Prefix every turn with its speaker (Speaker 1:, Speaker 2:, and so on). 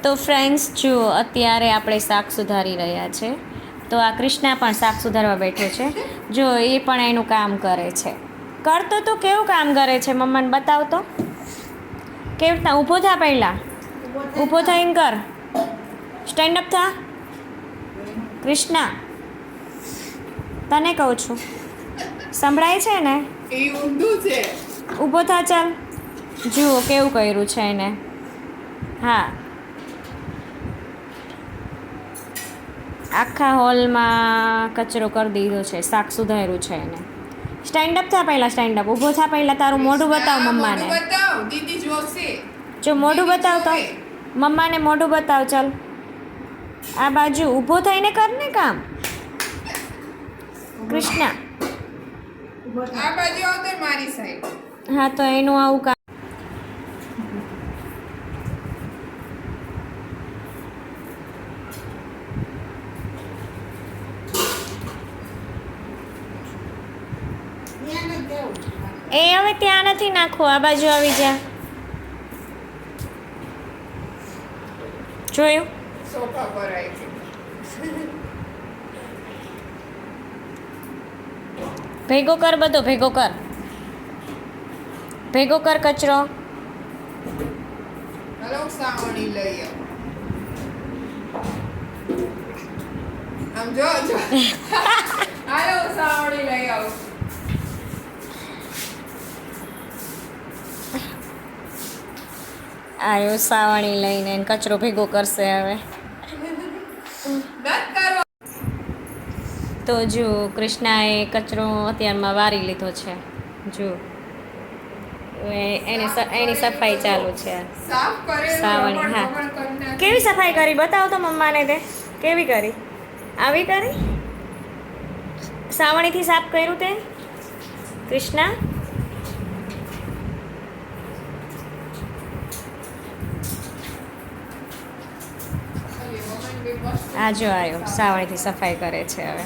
Speaker 1: તો ફ્રેન્ડ્સ જુઓ, અત્યારે આપણે શાક સુધારી રહ્યા છે. તો આ કૃષ્ણા પણ શાક સુધારવા બેઠો છે. જો એ પણ એનું કામ કરે છે. કરતો તો કેવું કામ કરે છે મમ્માને બતાવતો. કેવી રીતના ઊભો થા, પહેલાં ઊભો થઈને કર. સ્ટેન્ડ અપ થા કૃષ્ણા, તને કહું છું, સંભળાય છે ને?
Speaker 2: એ ઊંધું છે.
Speaker 1: ઊભો થા, ચાલ. જુઓ કેવું કર્યું છે એને. હા, આખા હોલમાં કચરો કરી દીધો છે. શાક સુધાર્યું છે એને. સ્ટેન્ડ અપ થા, પહેલાં સ્ટેન્ડ અપ. ઊભો થા, પહેલાં તારું મોઢું બતાવ મમ્માને.
Speaker 2: મોઢું બતાવ, દીદી જોશે.
Speaker 1: જો મોઢું બતાવ તો મમ્માને મોઢું બતાવ. ચાલ આ બાજુ ઊભો થઈને કર ને કામ કૃષ્ણા.
Speaker 2: આ બાજુ આવતો મારી સાઈડ.
Speaker 1: હા, તો એનું આવું કામ. એ હવે ત્યાં નથી નાખવું, આ બાજુ આવી જા. જોયું?
Speaker 2: સોફા પર આવી છે.
Speaker 1: ભેગો કર, બધો ભેગો કર. ભેગો કર કચરો.
Speaker 2: હલો, સાવણી લઈ આવ. આમ જો જો. હાલો, સાવણી લઈ આવ.
Speaker 1: આવ્યો સાવણી લઈને, એને કચરો ભેગો કરશે હવે.
Speaker 2: દત કરો.
Speaker 1: તો જો કૃષ્ણાએ કચરો અત્યારમાં વારી લીધો છે. જો એની સફાઈ ચાલુ છે.
Speaker 2: સાફ કરેલું
Speaker 1: સાવણી,
Speaker 2: રમણ
Speaker 1: હા.
Speaker 2: ભમણ કરી નાખી.
Speaker 1: કેવી સફાઈ કરી બતાવો તો મમ્માને. તે કેવી કરી? આવી કરી? સાવણીથી સાફ કર્યું તે કૃષ્ણા? આ જો આવ્યો, સાવણીથી સફાઈ કરે છે હવે.